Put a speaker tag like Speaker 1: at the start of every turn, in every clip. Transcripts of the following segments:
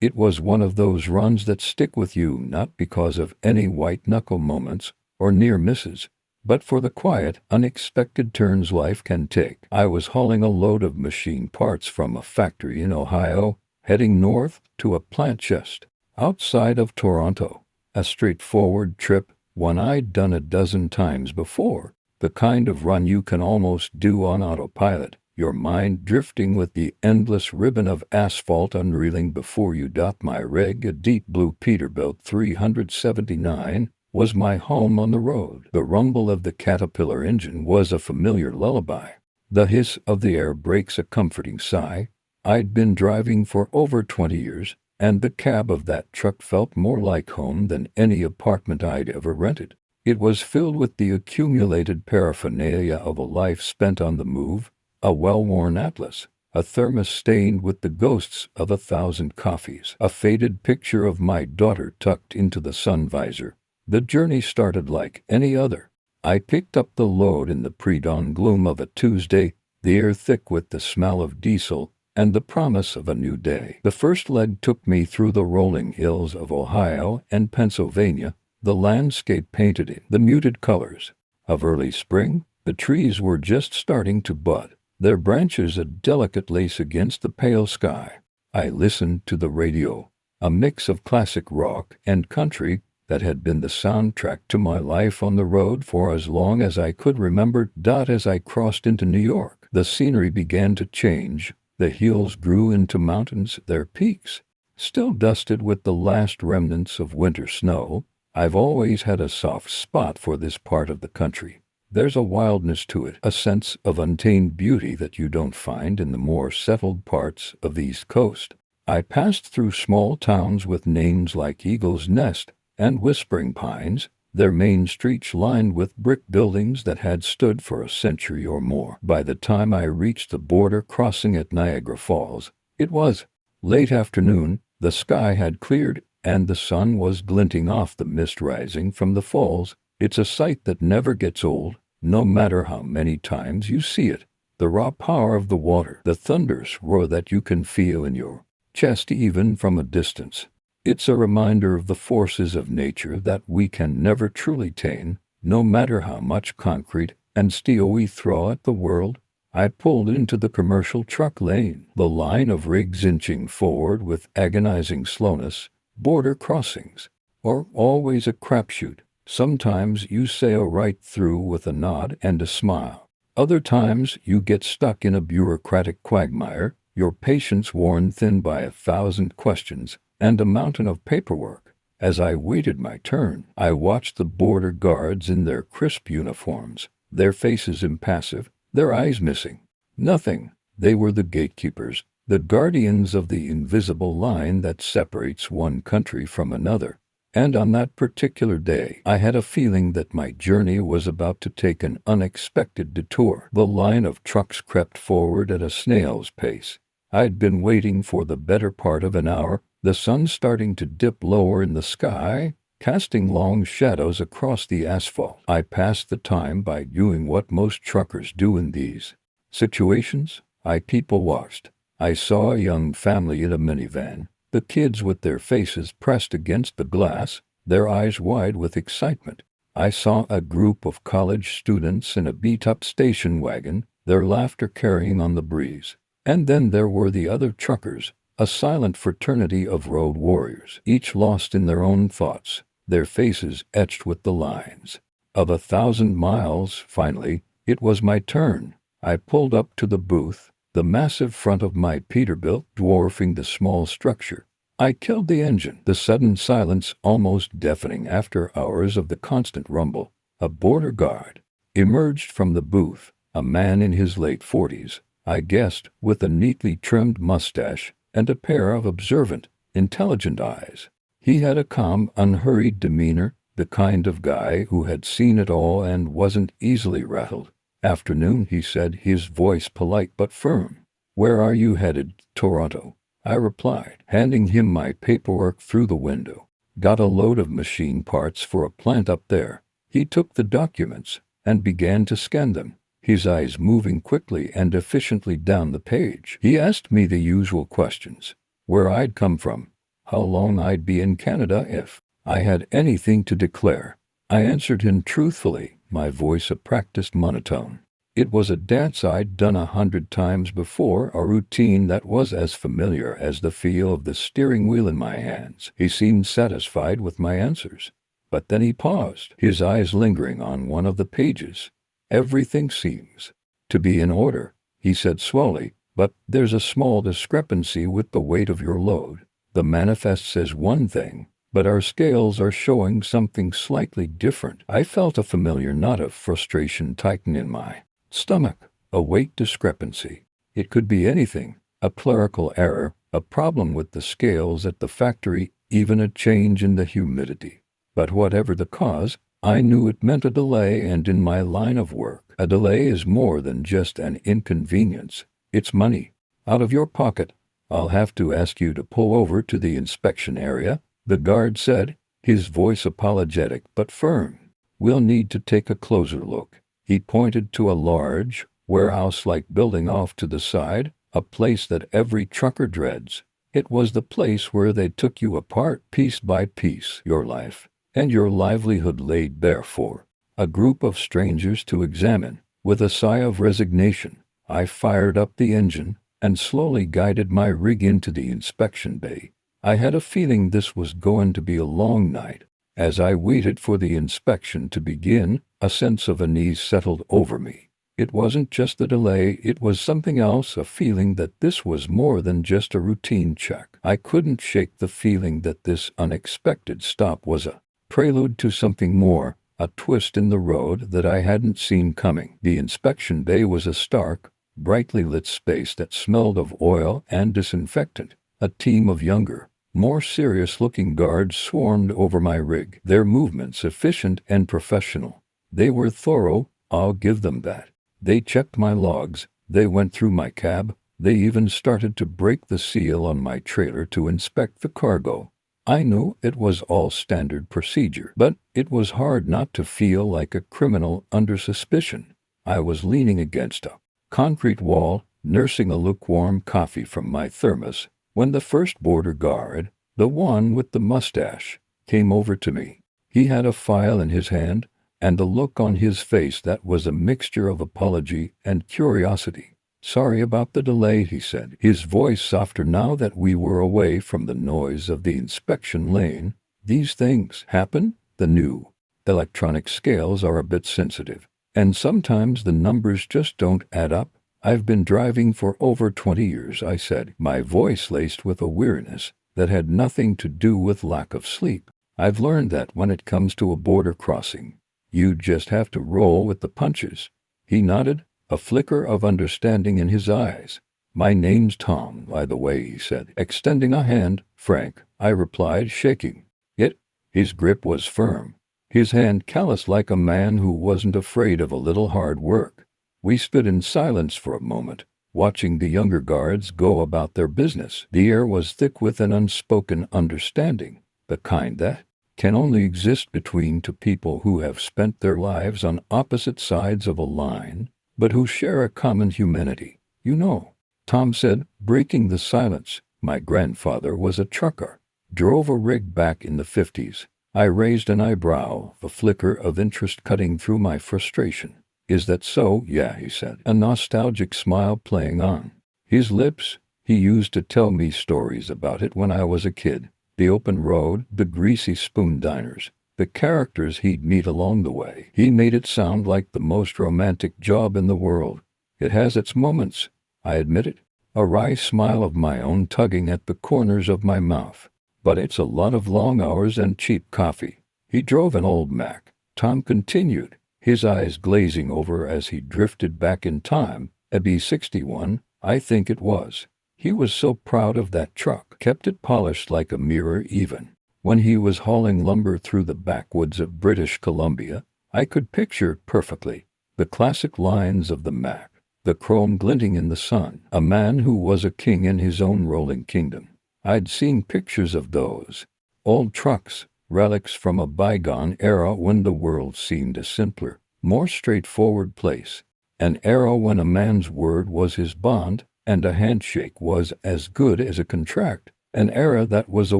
Speaker 1: It was one of those runs that stick with you not because of any white-knuckle moments or near misses, but for the quiet, unexpected turns life can take. I was hauling a load of machine parts from a factory in Ohio, heading north to a plant just outside of Toronto. A straightforward trip, one I'd done a dozen times before, the kind of run you can almost do on autopilot, your mind drifting with the endless ribbon of asphalt unreeling before you. My rig, a deep blue Peterbilt 379, was my home on the road. The rumble of the Caterpillar engine was a familiar lullaby. The hiss of the air brakes a comforting sigh. I'd been driving for over 20 years, and the cab of that truck felt more like home than any apartment I'd ever rented. It was filled with the accumulated paraphernalia of a life spent on the move, a well-worn atlas, a thermos stained with the ghosts of 1,000 coffees, a faded picture of my daughter tucked into the sun visor. The journey started like any other. I picked up the load in the pre-dawn gloom of a Tuesday, the air thick with the smell of diesel and the promise of a new day. The first leg took me through the rolling hills of Ohio and Pennsylvania, the landscape painted in the muted colors of early spring. The trees were just starting to bud, their branches a delicate lace against the pale sky. I listened to the radio, a mix of classic rock and country that had been the soundtrack to my life on the road for as long as I could remember. As I crossed into New York, the scenery began to change. The hills grew into mountains, their peaks still dusted with the last remnants of winter snow. I've always had a soft spot for this part of the country. There's a wildness to it, a sense of untamed beauty that you don't find in the more settled parts of the East Coast. I passed through small towns with names like Eagle's Nest and Whispering Pines, their main streets lined with brick buildings that had stood for a century or more. By the time I reached the border crossing at Niagara Falls, it was late afternoon. The sky had cleared, and the sun was glinting off the mist rising from the falls. It's a sight that never gets old, no matter how many times you see it. The raw power of the water, the thunderous roar that you can feel in your chest even from a distance. It's a reminder of the forces of nature that we can never truly tame, no matter how much concrete and steel we throw at the world. I pulled into the commercial truck lane, the line of rigs inching forward with agonizing slowness. Border crossings are always a crapshoot. Sometimes you sail right through with a nod and a smile. Other times you get stuck in a bureaucratic quagmire, your patience worn thin by 1,000 questions and a mountain of paperwork. As I waited my turn, I watched the border guards in their crisp uniforms, their faces impassive, their eyes missing nothing. They were the gatekeepers, the guardians of the invisible line that separates one country from another. And on that particular day, I had a feeling that my journey was about to take an unexpected detour. The line of trucks crept forward at a snail's pace. I'd been waiting for the better part of an hour, the sun starting to dip lower in the sky, casting long shadows across the asphalt. I passed the time by doing what most truckers do in these situations. I people-watched. I saw a young family in a minivan, the kids with their faces pressed against the glass, their eyes wide with excitement. I saw a group of college students in a beat-up station wagon, their laughter carrying on the breeze. And then there were the other truckers, a silent fraternity of road warriors, each lost in their own thoughts, their faces etched with the lines of 1,000 miles. Finally, it was my turn. I pulled up to the booth, the massive front of my Peterbilt dwarfing the small structure. I killed the engine, the sudden silence almost deafening after hours of the constant rumble. A border guard emerged from the booth, a man in his late 40s, I guessed, with a neatly trimmed mustache and a pair of observant, intelligent eyes. He had a calm, unhurried demeanor, the kind of guy who had seen it all and wasn't easily rattled. "Afternoon," he said, his voice polite but firm. "Where are you headed?" "Toronto," I replied, handing him my paperwork through the window. "Got a load of machine parts for a plant up there." He took the documents and began to scan them, his eyes moving quickly and efficiently down the page. He asked me the usual questions: where I'd come from, how long I'd be in Canada if I had anything to declare. I answered him truthfully, my voice a practiced monotone. It was a dance I'd done 100 times before, a routine that was as familiar as the feel of the steering wheel in my hands. He seemed satisfied with my answers. But then he paused, his eyes lingering on one of the pages. "Everything seems to be in order," he said slowly, "but there's a small discrepancy with the weight of your load. The manifest says one thing, but our scales are showing something slightly different." I felt a familiar knot of frustration tighten in my stomach. A weight discrepancy. It could be anything. A clerical error, a problem with the scales at the factory, even a change in the humidity. But whatever the cause, I knew it meant a delay, and in my line of work, a delay is more than just an inconvenience. It's money. Out of your pocket. "I'll have to ask you to pull over to the inspection area," the guard said, his voice apologetic but firm. "We'll need to take a closer look." He pointed to a large, warehouse-like building off to the side, a place that every trucker dreads. It was the place where they took you apart piece by piece, your life and your livelihood laid bare for a group of strangers to examine. With a sigh of resignation, I fired up the engine and slowly guided my rig into the inspection bay. I had a feeling this was going to be a long night. As I waited for the inspection to begin, a sense of unease settled over me. It wasn't just the delay, it was something else, a feeling that this was more than just a routine check. I couldn't shake the feeling that this unexpected stop was a prelude to something more, a twist in the road that I hadn't seen coming. The inspection bay was a stark, brightly lit space that smelled of oil and disinfectant. A team of younger, more serious-looking guards swarmed over my rig, their movements efficient and professional. They were thorough, I'll give them that. They checked my logs, they went through my cab, they even started to break the seal on my trailer to inspect the cargo. I knew it was all standard procedure, but it was hard not to feel like a criminal under suspicion. I was leaning against a concrete wall, nursing a lukewarm coffee from my thermos, when the first border guard, the one with the mustache, came over to me. He had a file in his hand, and a look on his face that was a mixture of apology and curiosity. "Sorry about the delay," he said, his voice softer now that we were away from the noise of the inspection lane. "These things happen. The new electronic scales are a bit sensitive, and sometimes the numbers just don't add up. I've been driving for over 20 years, I said, my voice laced with a weariness that had nothing to do with lack of sleep. "I've learned that when it comes to a border crossing, you just have to roll with the punches." He nodded, a flicker of understanding in his eyes. "My name's Tom, by the way," he said, extending a hand. "Frank," I replied, shaking it. His grip was firm, his hand callous like a man who wasn't afraid of a little hard work. We stood in silence for a moment, watching the younger guards go about their business. The air was thick with an unspoken understanding, the kind that can only exist between two people who have spent their lives on opposite sides of a line, but who share a common humanity. "You know," Tom said, breaking the silence, "my grandfather was a trucker, drove a rig back in the 50s. I raised an eyebrow, the flicker of interest cutting through my frustration. "Is that so?" "Yeah," he said, a nostalgic smile playing on his lips. "He used to tell me stories about it when I was a kid. The open road, the greasy spoon diners, the characters he'd meet along the way. He made it sound like the most romantic job in the world." "It has its moments," I admitted, a wry smile of my own tugging at the corners of my mouth. "But it's a lot of long hours and cheap coffee." "He drove an old Mack," Tom continued, his eyes glazing over as he drifted back in time. "A B61, I think it was. He was so proud of that truck, kept it polished like a mirror even when he was hauling lumber through the backwoods of British Columbia." I could picture it perfectly, the classic lines of the Mack, the chrome glinting in the sun, a man who was a king in his own rolling kingdom. I'd seen pictures of those old trucks, relics from a bygone era when the world seemed a simpler, more straightforward place, an era when a man's word was his bond, and a handshake was as good as a contract. An era that was a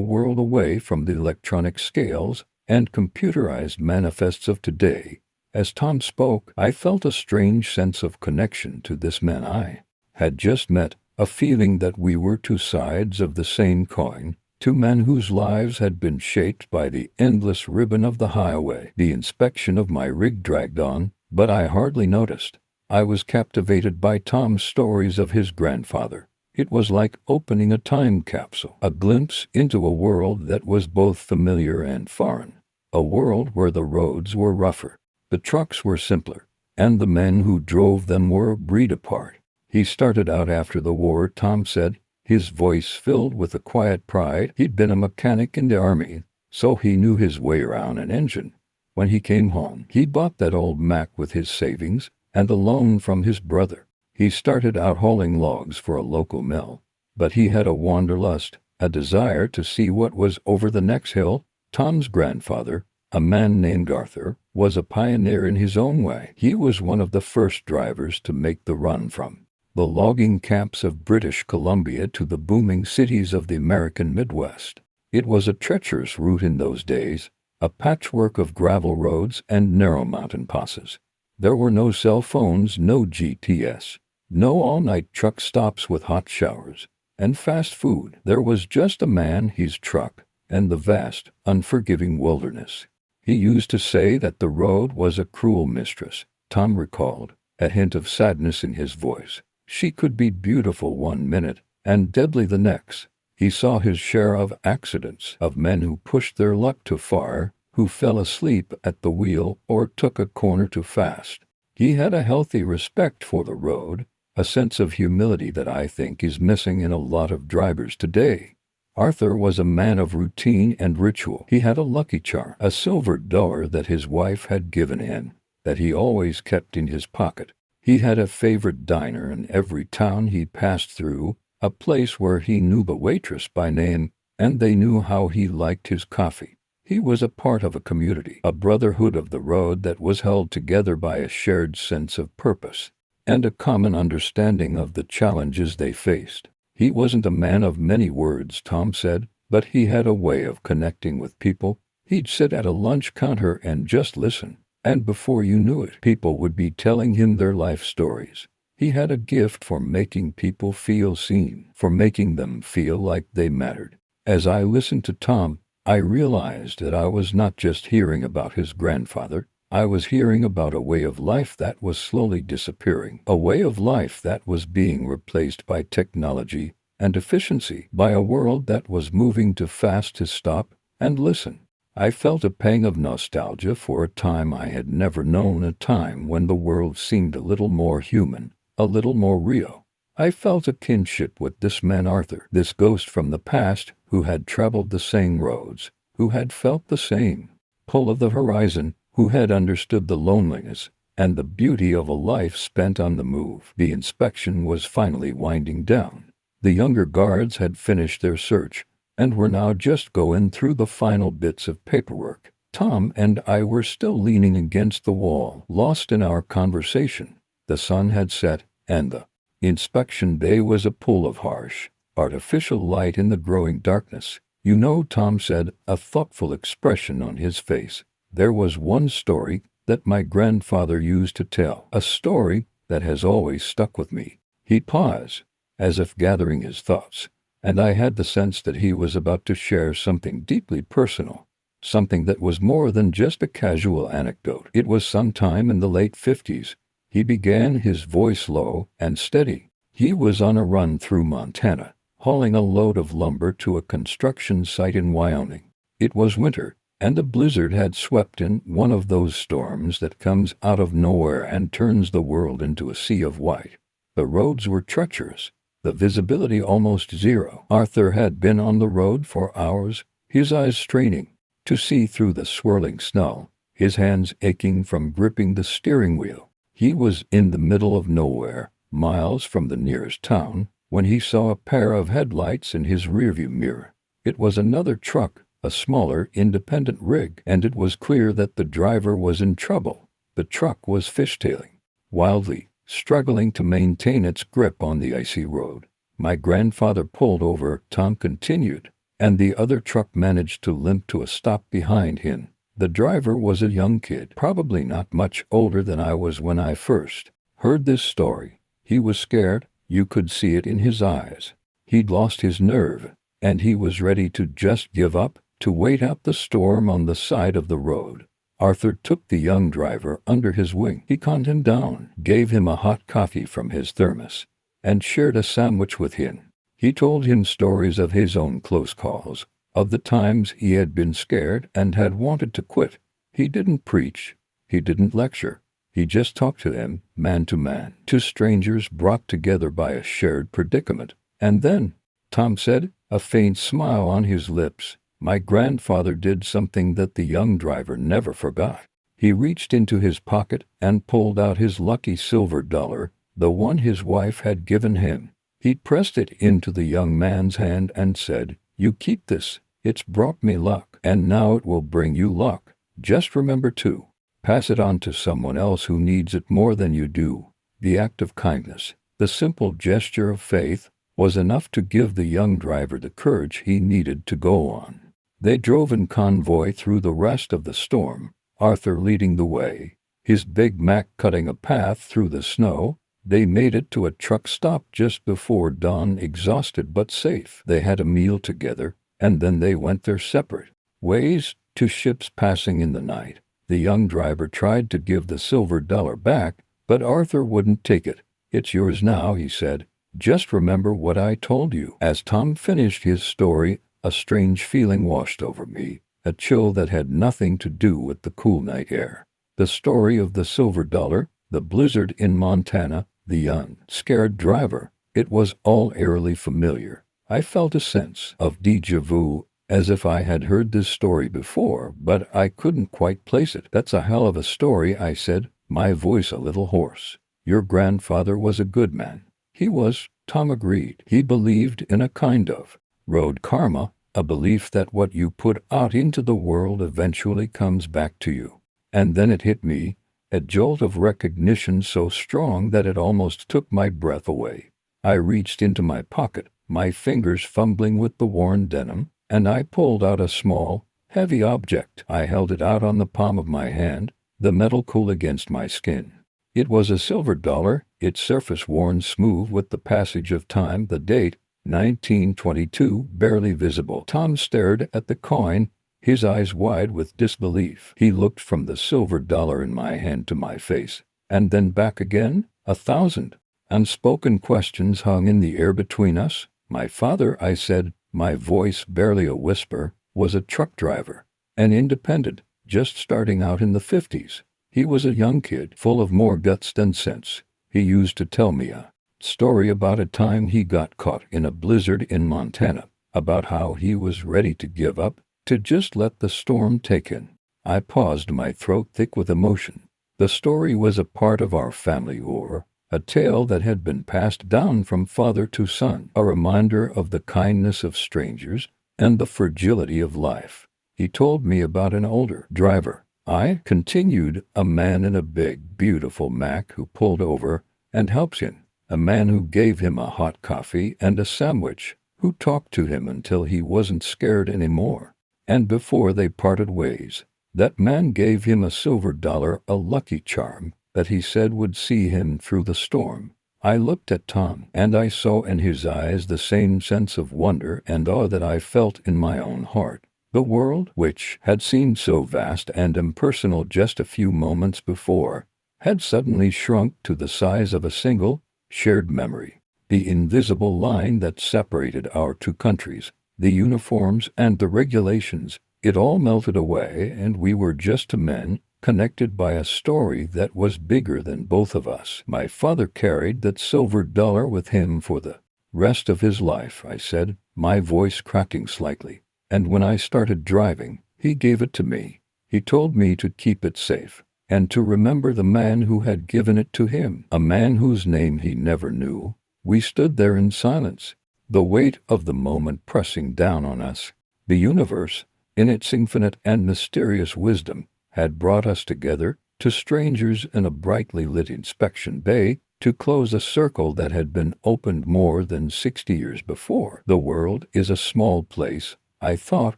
Speaker 1: world away from the electronic scales and computerized manifests of today. As Tom spoke, I felt a strange sense of connection to this man I had just met, a feeling that we were two sides of the same coin, two men whose lives had been shaped by the endless ribbon of the highway. The inspection of my rig dragged on, but I hardly noticed. I was captivated by Tom's stories of his grandfather. It was like opening a time capsule, a glimpse into a world that was both familiar and foreign, a world where the roads were rougher, the trucks were simpler, and the men who drove them were a breed apart. He started out after the war, Tom said, his voice filled with a quiet pride. He'd been a mechanic in the army, so he knew his way around an engine. When he came home, he bought that old Mack with his savings and a loan from his brother. He started out hauling logs for a local mill, but he had a wanderlust, a desire to see what was over the next hill. Tom's grandfather, a man named Arthur, was a pioneer in his own way. He was one of the first drivers to make the run from the logging camps of British Columbia to the booming cities of the American Midwest. It was a treacherous route in those days, a patchwork of gravel roads and narrow mountain passes. There were no cell phones, no GPS, no all-night truck stops with hot showers and fast food. There was just a man, his truck, and the vast, unforgiving wilderness. He used to say that the road was a cruel mistress, Tom recalled, a hint of sadness in his voice. She could be beautiful one minute and deadly the next. He saw his share of accidents, of men who pushed their luck too far, who fell asleep at the wheel or took a corner too fast. He had a healthy respect for the road, a sense of humility that I think is missing in a lot of drivers today. Arthur was a man of routine and ritual. He had a lucky charm, a silver dollar that his wife had given him, that he always kept in his pocket. He had a favorite diner in every town he passed through, a place where he knew the waitress by name, and they knew how he liked his coffee. He was a part of a community, a brotherhood of the road that was held together by a shared sense of purpose and a common understanding of the challenges they faced. He wasn't a man of many words, Tom said, but he had a way of connecting with people. He'd sit at a lunch counter and just listen, and before you knew it, people would be telling him their life stories. He had a gift for making people feel seen, for making them feel like they mattered. As I listened to Tom, I realized that I was not just hearing about his grandfather. I was hearing about a way of life that was slowly disappearing, a way of life that was being replaced by technology and efficiency, by a world that was moving too fast to stop and listen. I felt a pang of nostalgia for a time I had never known, a time when the world seemed a little more human, a little more real. I felt a kinship with this man Arthur, this ghost from the past who had traveled the same roads, who had felt the same pull of the horizon, who had understood the loneliness and the beauty of a life spent on the move. The inspection was finally winding down. The younger guards had finished their search and were now just going through the final bits of paperwork. Tom and I were still leaning against the wall, lost in our conversation. The sun had set, and the inspection bay was a pool of harsh, artificial light in the growing darkness. You know, Tom said, a thoughtful expression on his face, there was one story that my grandfather used to tell, a story that has always stuck with me. He paused, as if gathering his thoughts, and I had the sense that he was about to share something deeply personal, something that was more than just a casual anecdote. It was sometime in the late 50s. He began, his voice low and steady. He was on a run through Montana, hauling a load of lumber to a construction site in Wyoming. It was winter, and a blizzard had swept in, one of those storms that comes out of nowhere and turns the world into a sea of white. The roads were treacherous, the visibility almost zero. Arthur had been on the road for hours, his eyes straining to see through the swirling snow, his hands aching from gripping the steering wheel. He was in the middle of nowhere, miles from the nearest town, when he saw a pair of headlights in his rearview mirror. It was another truck, a smaller, independent rig, and it was clear that the driver was in trouble. The truck was fishtailing wildly, struggling to maintain its grip on the icy road. My grandfather pulled over, Tom continued, and the other truck managed to limp to a stop behind him. The driver was a young kid, probably not much older than I was when I first heard this story. He was scared, you could see it in his eyes. He'd lost his nerve, and he was ready to just give up, to wait out the storm on the side of the road. Arthur took the young driver under his wing. He calmed him down, gave him a hot coffee from his thermos, and shared a sandwich with him. He told him stories of his own close calls, of the times he had been scared and had wanted to quit. He didn't preach, he didn't lecture. He just talked to them, man to man, to strangers brought together by a shared predicament. And then, Tom said, a faint smile on his lips, my grandfather did something that the young driver never forgot. He reached into his pocket and pulled out his lucky silver dollar, the one his wife had given him. He pressed it into the young man's hand and said, you keep this, it's brought me luck, and now it will bring you luck. Just remember to pass it on to someone else who needs it more than you do. The act of kindness, the simple gesture of faith, was enough to give the young driver the courage he needed to go on. They drove in convoy through the rest of the storm, Arthur leading the way, his big Mack cutting a path through the snow. They made it to a truck stop just before dawn, exhausted but safe. They had a meal together, and then they went their separate ways, to ships passing in the night. The young driver tried to give the silver dollar back, but Arthur wouldn't take it. It's yours now, he said. Just remember what I told you. As Tom finished his story, a strange feeling washed over me, a chill that had nothing to do with the cool night air. The story of the silver dollar, the blizzard in Montana, the young, scared driver, it was all eerily familiar. I felt a sense of déjà vu, as if I had heard this story before, but I couldn't quite place it. That's a hell of a story, I said, my voice a little hoarse. Your grandfather was a good man. He was, Tom agreed. He believed in a kind of road karma, a belief that what you put out into the world eventually comes back to you. And then it hit me, a jolt of recognition so strong that it almost took my breath away. I reached into my pocket, my fingers fumbling with the worn denim, and I pulled out a small, heavy object. I held it out on the palm of my hand, the metal cool against my skin. It was a silver dollar, its surface worn smooth with the passage of time, the date, 1922, barely visible. Tom stared at the coin, his eyes wide with disbelief. He looked from the silver dollar in my hand to my face, and then back again. 1,000 unspoken questions hung in the air between us. My father, I said, my voice barely a whisper, was a truck driver, an independent, just starting out in the 50s. He was a young kid, full of more guts than sense. He used to tell me a story about a time he got caught in a blizzard in Montana, about how he was ready to give up, to just let the storm take him. I paused, my throat thick with emotion. The story was a part of our family lore, a tale that had been passed down from father to son, a reminder of the kindness of strangers and the fragility of life. He told me about an older driver, I continued, a man in a big, beautiful Mack who pulled over and helped him, a man who gave him a hot coffee and a sandwich, who talked to him until he wasn't scared anymore. And before they parted ways, that man gave him a silver dollar, a lucky charm that he said would see him through the storm. I looked at Tom, and I saw in his eyes the same sense of wonder and awe that I felt in my own heart. The world, which had seemed so vast and impersonal just a few moments before, had suddenly shrunk to the size of a single, shared memory. The invisible line that separated our two countries, the uniforms and the regulations, it all melted away, and we were just two men, connected by a story that was bigger than both of us. My father carried that silver dollar with him for the rest of his life, I said, my voice cracking slightly. And when I started driving, he gave it to me. He told me to keep it safe, and to remember the man who had given it to him, a man whose name he never knew. We stood there in silence, the weight of the moment pressing down on us. The universe, in its infinite and mysterious wisdom, had brought us together, to strangers in a brightly lit inspection bay, to close a circle that had been opened more than 60 years before. The world is a small place, I thought,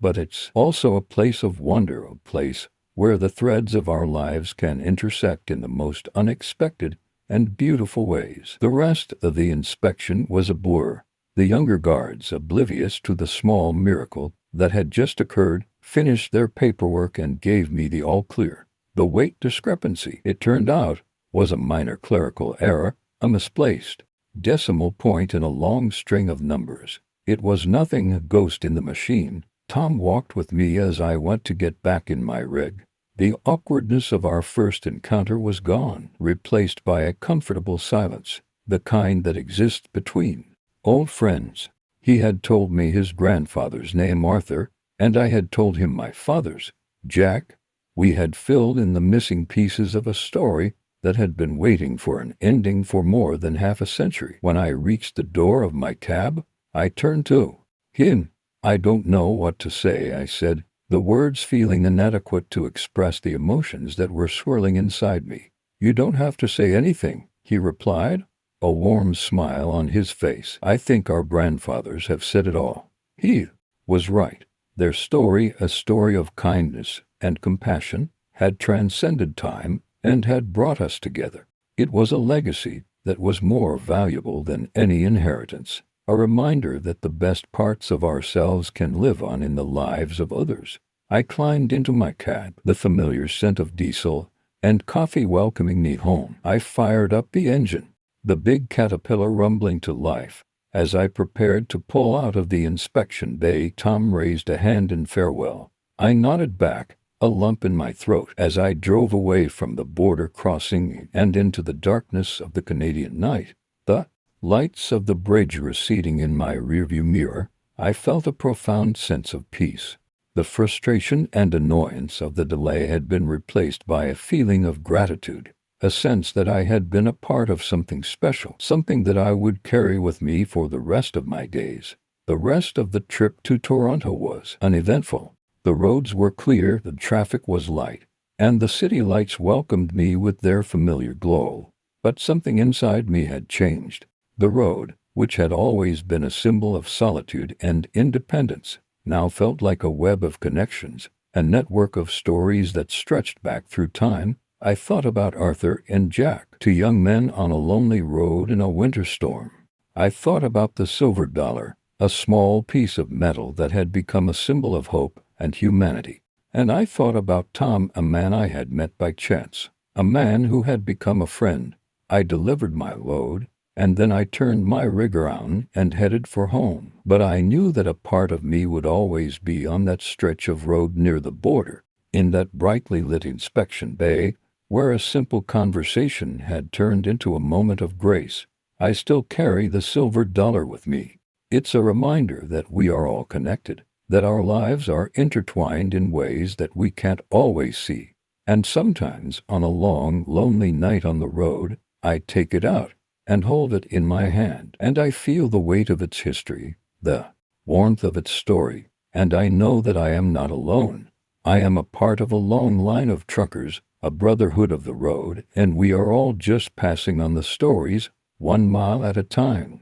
Speaker 1: but it's also a place of wonder, a place where the threads of our lives can intersect in the most unexpected and beautiful ways. The rest of the inspection was a blur. The younger guards, oblivious to the small miracle that had just occurred, finished their paperwork and gave me the all-clear. The weight discrepancy, it turned out, was a minor clerical error, a misplaced decimal point in a long string of numbers. It was nothing, a ghost in the machine. Tom walked with me as I went to get back in my rig. The awkwardness of our first encounter was gone, replaced by a comfortable silence, the kind that exists between old friends. He had told me his grandfather's name, Arthur, and I had told him my father's, Jack. We had filled in the missing pieces of a story that had been waiting for an ending for more than half a century. When I reached the door of my cab, I turned to him. "I don't know what to say," I said, the words feeling inadequate to express the emotions that were swirling inside me. "You don't have to say anything," he replied, a warm smile on his face. "I think our grandfathers have said it all." He was right. Their story, a story of kindness and compassion, had transcended time and had brought us together. It was a legacy that was more valuable than any inheritance, a reminder that the best parts of ourselves can live on in the lives of others. I climbed into my cab, the familiar scent of diesel and coffee welcoming me home. I fired up the engine, the big Caterpillar rumbling to life. As I prepared to pull out of the inspection bay, Tom raised a hand in farewell. I nodded back, a lump in my throat, as I drove away from the border crossing and into the darkness of the Canadian night. The lights of the bridge receding in my rearview mirror, I felt a profound sense of peace. The frustration and annoyance of the delay had been replaced by a feeling of gratitude, a sense that I had been a part of something special, something that I would carry with me for the rest of my days. The rest of the trip to Toronto was uneventful. The roads were clear, the traffic was light, and the city lights welcomed me with their familiar glow. But something inside me had changed. The road, which had always been a symbol of solitude and independence, now felt like a web of connections, a network of stories that stretched back through time. I thought about Arthur and Jack, two young men on a lonely road in a winter storm. I thought about the silver dollar, a small piece of metal that had become a symbol of hope and humanity. And I thought about Tom, a man I had met by chance, a man who had become a friend. I delivered my load, and then I turned my rig around and headed for home. But I knew that a part of me would always be on that stretch of road near the border, in that brightly lit inspection bay, where a simple conversation had turned into a moment of grace. I still carry the silver dollar with me. It's a reminder that we are all connected, that our lives are intertwined in ways that we can't always see. And sometimes, on a long, lonely night on the road, I take it out and hold it in my hand, and I feel the weight of its history, the warmth of its story, and I know that I am not alone. I am a part of a long line of truckers, a brotherhood of the road, and we are all just passing on the stories, 1 mile at a time.